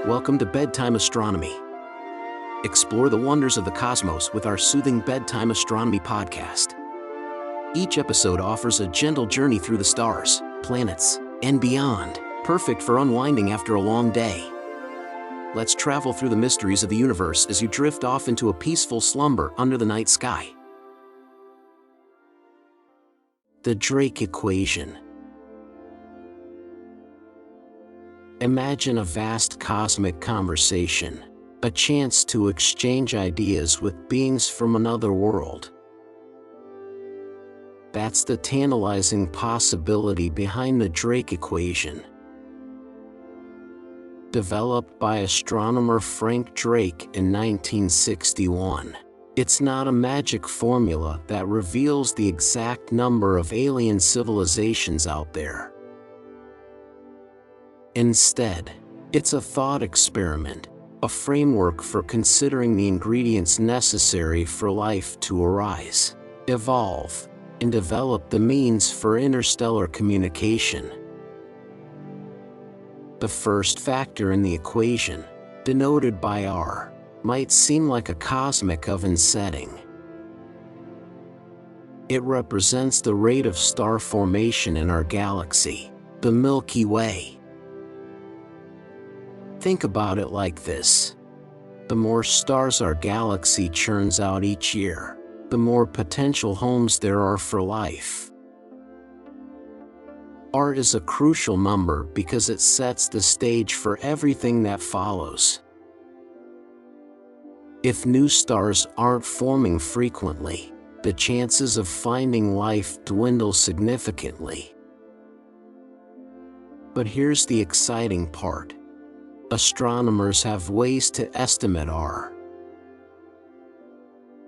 Welcome to Bedtime Astronomy. Explore the wonders of the cosmos with our soothing bedtime astronomy podcast. Each episode offers a gentle journey through the stars, planets, and beyond, perfect for unwinding after a long day. Let's travel through the mysteries of the universe as you drift off into a peaceful slumber under the night sky. The Drake equation. Imagine a vast cosmic conversation, a chance to exchange ideas with beings from another world. That's the tantalizing possibility behind the Drake equation. Developed by astronomer Frank Drake in 1961. It's not a magic formula that reveals the exact number of alien civilizations out there. Instead, it's a thought experiment, a framework for considering the ingredients necessary for life to arise, evolve, and develop the means for interstellar communication. The first factor in the equation, denoted by R, might seem like a cosmic oven setting. It represents the rate of star formation in our galaxy, the Milky Way. Think about it like this. The more stars our galaxy churns out each year, the more potential homes there are for life. R is a crucial number because it sets the stage for everything that follows. If new stars aren't forming frequently, the chances of finding life dwindle significantly. But here's the exciting part. Astronomers have ways to estimate R.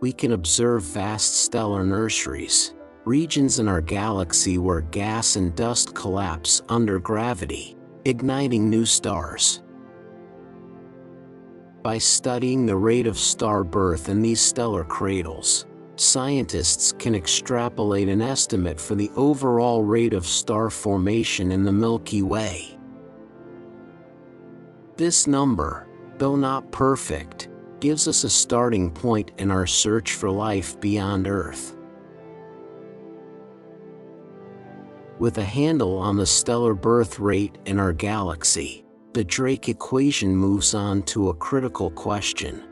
We can observe vast stellar nurseries, regions in our galaxy where gas and dust collapse under gravity, igniting new stars. By studying the rate of star birth in these stellar cradles, scientists can extrapolate an estimate for the overall rate of star formation in the Milky Way. This number, though not perfect, gives us a starting point in our search for life beyond Earth. With a handle on the stellar birth rate in our galaxy, the Drake equation moves on to a critical question.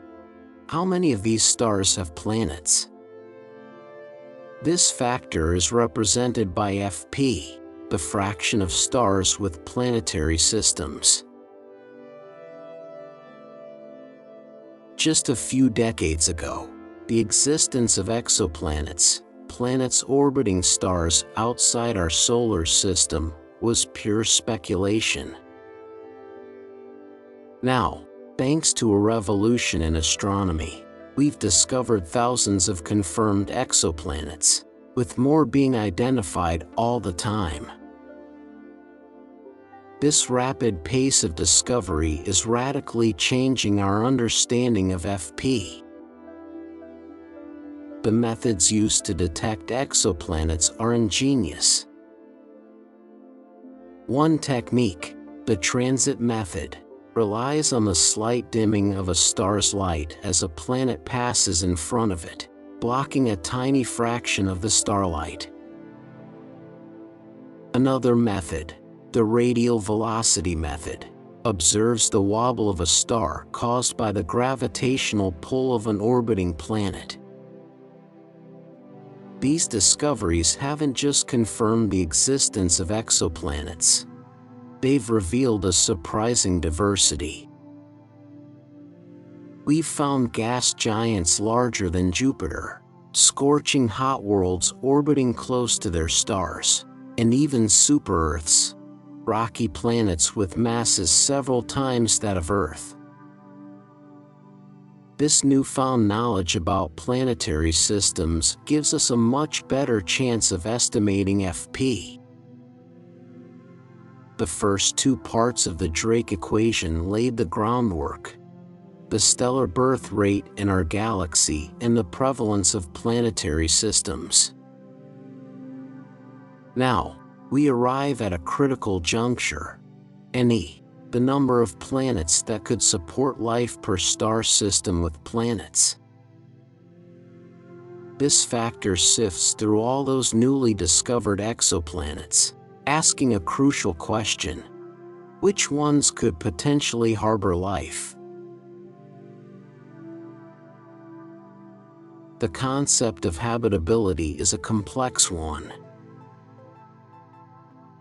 How many of these stars have planets? This factor is represented by Fp, the fraction of stars with planetary systems. Just a few decades ago, the existence of exoplanets, planets orbiting stars outside our solar system, was pure speculation. Now, thanks to a revolution in astronomy, we've discovered thousands of confirmed exoplanets, with more being identified all the time. This rapid pace of discovery is radically changing our understanding of Fp. The methods used to detect exoplanets are ingenious. One technique, the transit method, relies on the slight dimming of a star's light as a planet passes in front of it, blocking a tiny fraction of the starlight. Another method, the radial velocity method, observes the wobble of a star caused by the gravitational pull of an orbiting planet. These discoveries haven't just confirmed the existence of exoplanets. They've revealed a surprising diversity. We've found gas giants larger than Jupiter, scorching hot worlds orbiting close to their stars, and even super-Earths, rocky planets with masses several times that of Earth. This newfound knowledge about planetary systems gives us a much better chance of estimating Fp. The first two parts of the Drake equation laid the groundwork: the stellar birth rate in our galaxy and the prevalence of planetary systems. Now, we arrive at a critical juncture. Ne, the number of planets that could support life per star system with planets. This factor sifts through all those newly discovered exoplanets, asking a crucial question: which ones could potentially harbor life? The concept of habitability is a complex one.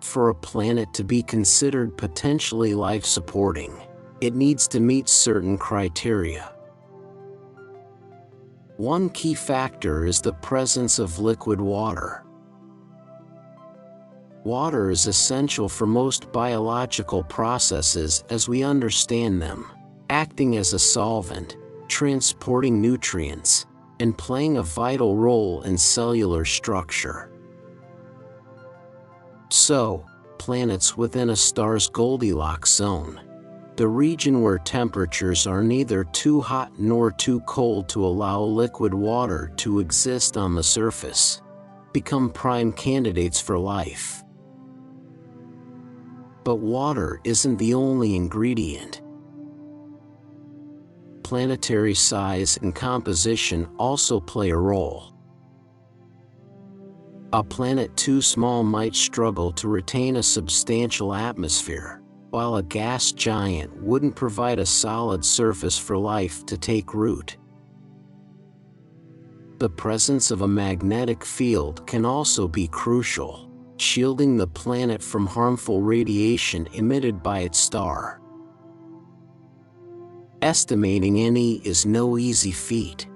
For a planet to be considered potentially life-supporting, it needs to meet certain criteria. One key factor is the presence of liquid water. Water is essential for most biological processes as we understand them, acting as a solvent, transporting nutrients, and playing a vital role in cellular structure. So, planets within a star's Goldilocks zone, the region where temperatures are neither too hot nor too cold to allow liquid water to exist on the surface, become prime candidates for life. But water isn't the only ingredient. Planetary size and composition also play a role. A planet too small might struggle to retain a substantial atmosphere, while a gas giant wouldn't provide a solid surface for life to take root. The presence of a magnetic field can also be crucial, shielding the planet from harmful radiation emitted by its star. Estimating any is no easy feat.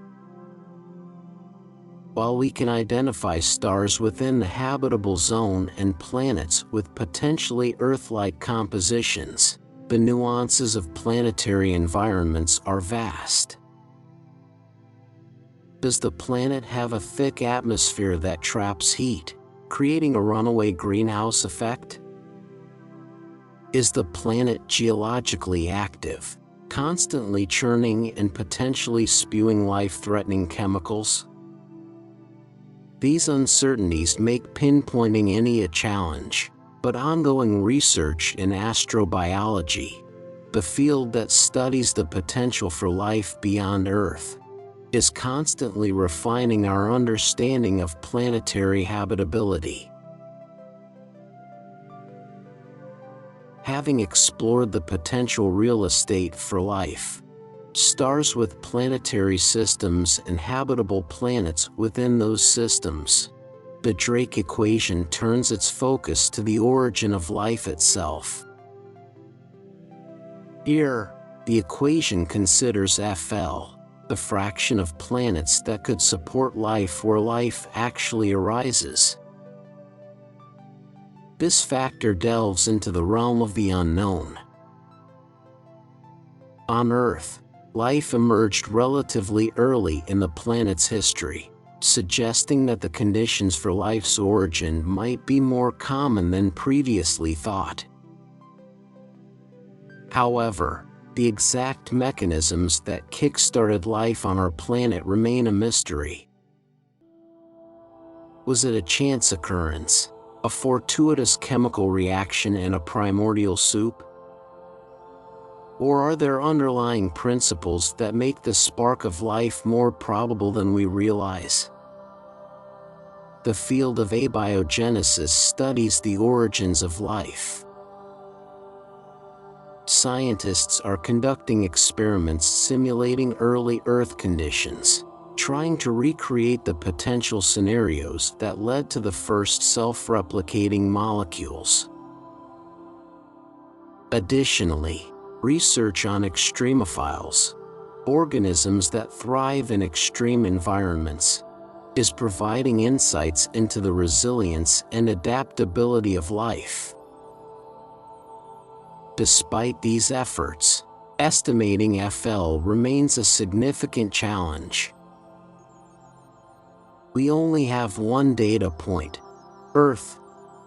While we can identify stars within the habitable zone and planets with potentially Earth-like compositions, the nuances of planetary environments are vast. Does the planet have a thick atmosphere that traps heat, creating a runaway greenhouse effect? Is the planet geologically active, constantly churning and potentially spewing life-threatening chemicals? These uncertainties make pinpointing any a challenge, but ongoing research in astrobiology, the field that studies the potential for life beyond Earth, is constantly refining our understanding of planetary habitability. Having explored the potential real estate for life, stars with planetary systems and habitable planets within those systems, the Drake equation turns its focus to the origin of life itself. Here, the equation considers FL, the fraction of planets that could support life where life actually arises. This factor delves into the realm of the unknown. On Earth, life emerged relatively early in the planet's history, suggesting that the conditions for life's origin might be more common than previously thought. However, the exact mechanisms that kick-started life on our planet remain a mystery. Was it a chance occurrence, a fortuitous chemical reaction in a primordial soup? Or are there underlying principles that make the spark of life more probable than we realize? The field of abiogenesis studies the origins of life. Scientists are conducting experiments simulating early Earth conditions, trying to recreate the potential scenarios that led to the first self-replicating molecules. Additionally, research on extremophiles, organisms that thrive in extreme environments, is providing insights into the resilience and adaptability of life. Despite these efforts, estimating FL remains a significant challenge. We only have one data point, Earth,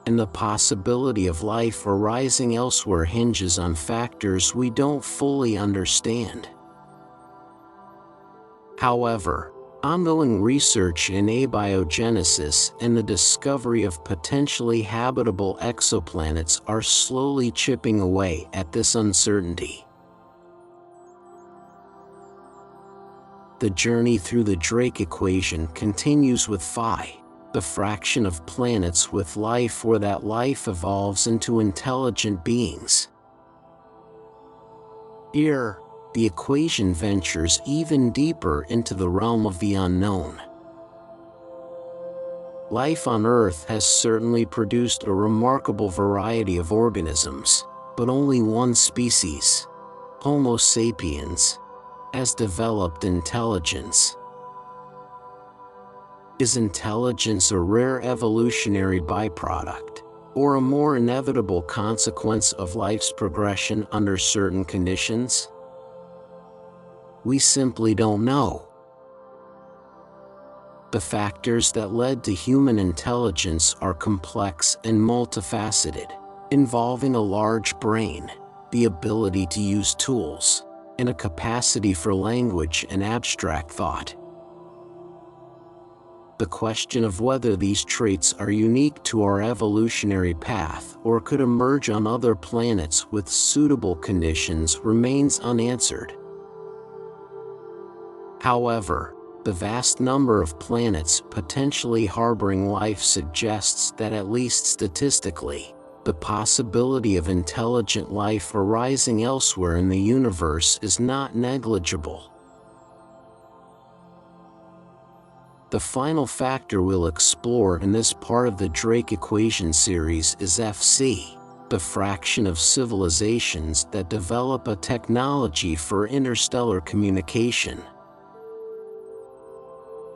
and the possibility of life arising elsewhere hinges on factors we don't fully understand. However, Ongoing research in abiogenesis and the discovery of potentially habitable exoplanets are slowly chipping away at this uncertainty. The journey through the Drake equation continues with phi, the fraction of planets with life where that life evolves into intelligent beings. Here, the equation ventures even deeper into the realm of the unknown. Life on Earth has certainly produced a remarkable variety of organisms, but only one species, Homo sapiens, has developed intelligence. Is intelligence a rare evolutionary byproduct, or a more inevitable consequence of life's progression under certain conditions? We simply don't know. The factors that led to human intelligence are complex and multifaceted, involving a large brain, the ability to use tools, and a capacity for language and abstract thought. The question of whether these traits are unique to our evolutionary path or could emerge on other planets with suitable conditions remains unanswered. However, the vast number of planets potentially harboring life suggests that, at least statistically, the possibility of intelligent life arising elsewhere in the universe is not negligible. The final factor we'll explore in this part of the Drake equation series is Fc, the fraction of civilizations that develop a technology for interstellar communication.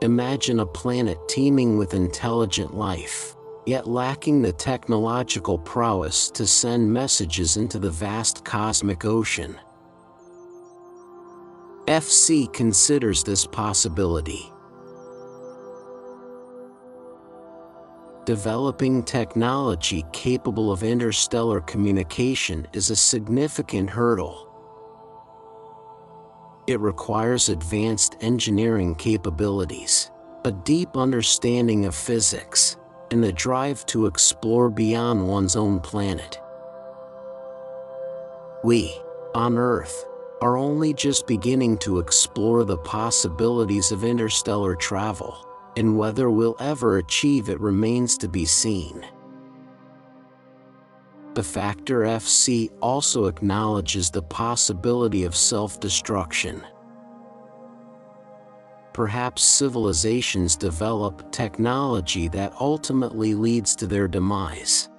Imagine a planet teeming with intelligent life, yet lacking the technological prowess to send messages into the vast cosmic ocean. Fc considers this possibility. Developing technology capable of interstellar communication is a significant hurdle. It requires advanced engineering capabilities, a deep understanding of physics, and the drive to explore beyond one's own planet. We, on Earth, are only just beginning to explore the possibilities of interstellar travel, and whether we'll ever achieve it remains to be seen. The factor Fc also acknowledges the possibility of self-destruction. Perhaps civilizations develop technology that ultimately leads to their demise.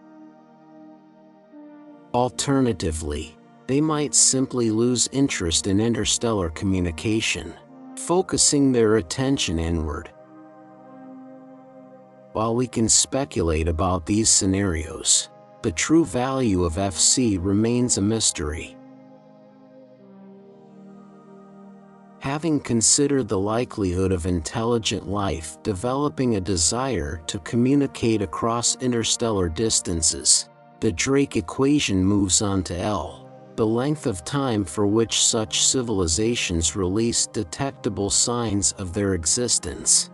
Alternatively, they might simply lose interest in interstellar communication, focusing their attention inward. While we can speculate about these scenarios, the true value of Fc remains a mystery. Having considered the likelihood of intelligent life developing a desire to communicate across interstellar distances, the Drake equation moves on to L, the length of time for which such civilizations release detectable signs of their existence.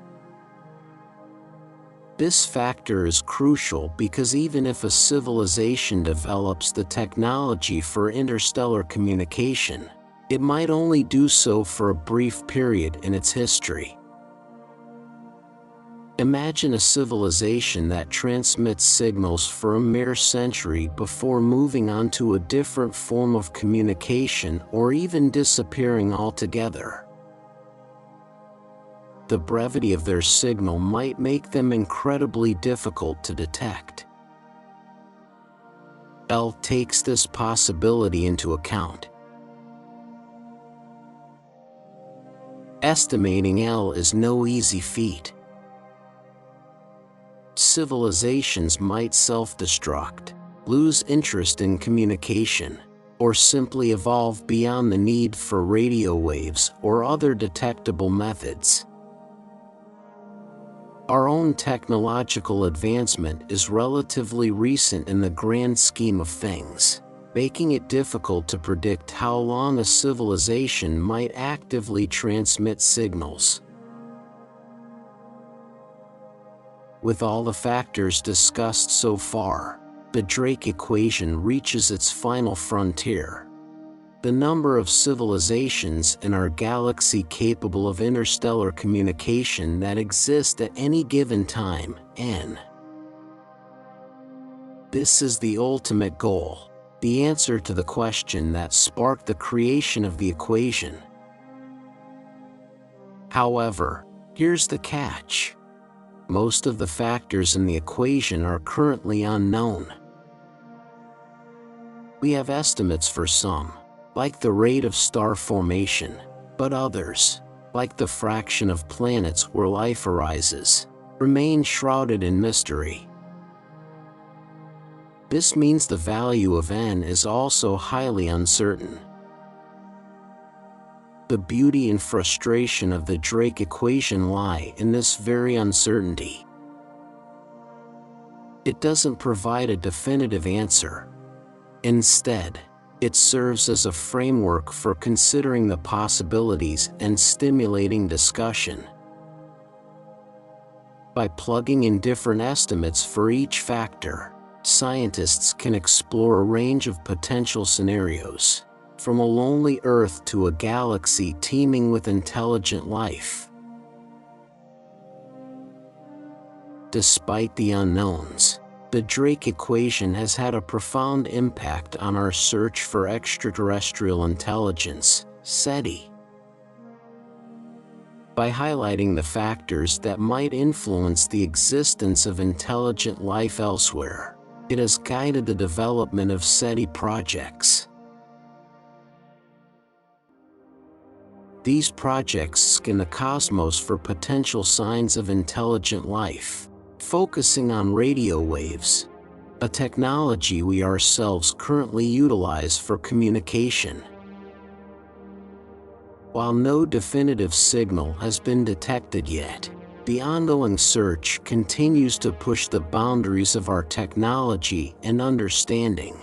This factor is crucial because even if a civilization develops the technology for interstellar communication, it might only do so for a brief period in its history. Imagine a civilization that transmits signals for a mere century before moving on to a different form of communication or even disappearing altogether. The brevity of their signal might make them incredibly difficult to detect. L takes this possibility into account. Estimating L is no easy feat. Civilizations might self-destruct, lose interest in communication, or simply evolve beyond the need for radio waves or other detectable methods. Our own technological advancement is relatively recent in the grand scheme of things, making it difficult to predict how long a civilization might actively transmit signals. With all the factors discussed so far, the Drake equation reaches its final frontier. The number of civilizations in our galaxy capable of interstellar communication that exist at any given time, n. This is the ultimate goal, the answer to the question that sparked the creation of the equation. However, here's the catch. Most of the factors in the equation are currently unknown. We have estimates for some, like the rate of star formation, but others, like the fraction of planets where life arises, remain shrouded in mystery. This means the value of n is also highly uncertain. The beauty and frustration of the Drake equation lie in this very uncertainty. It doesn't provide a definitive answer. Instead, it serves as a framework for considering the possibilities and stimulating discussion. By plugging in different estimates for each factor, scientists can explore a range of potential scenarios, from a lonely Earth to a galaxy teeming with intelligent life. Despite the unknowns, the Drake equation has had a profound impact on our search for extraterrestrial intelligence, SETI. By highlighting the factors that might influence the existence of intelligent life elsewhere, it has guided the development of SETI projects. These projects scan the cosmos for potential signs of intelligent life, focusing on radio waves, a technology we ourselves currently utilize for communication. While no definitive signal has been detected yet, the ongoing search continues to push the boundaries of our technology and understanding.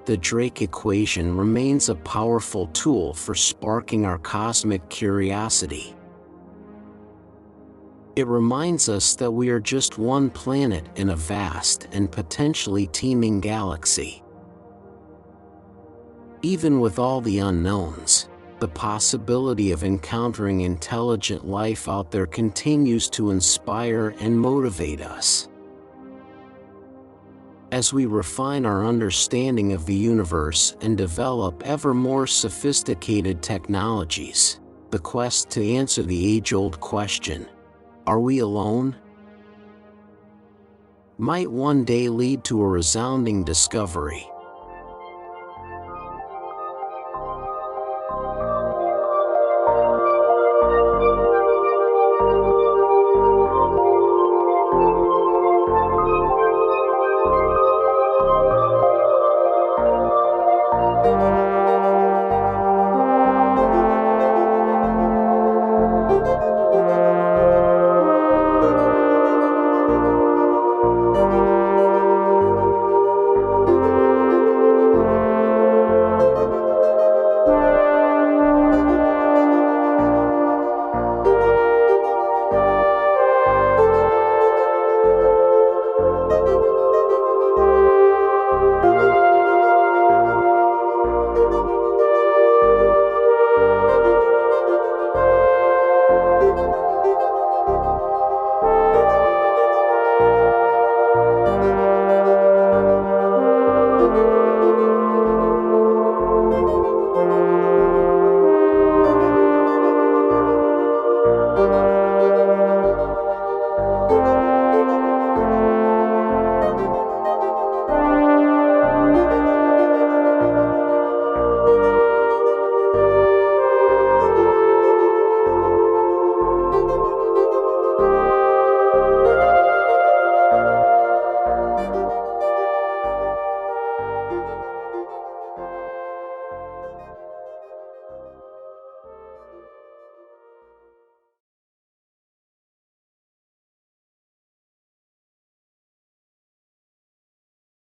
The Drake equation remains a powerful tool for sparking our cosmic curiosity. It reminds us that we are just one planet in a vast and potentially teeming galaxy. Even with all the unknowns, the possibility of encountering intelligent life out there continues to inspire and motivate us. As we refine our understanding of the universe and develop ever more sophisticated technologies, the quest to answer the age-old question, "Are we alone?" might one day lead to a resounding discovery.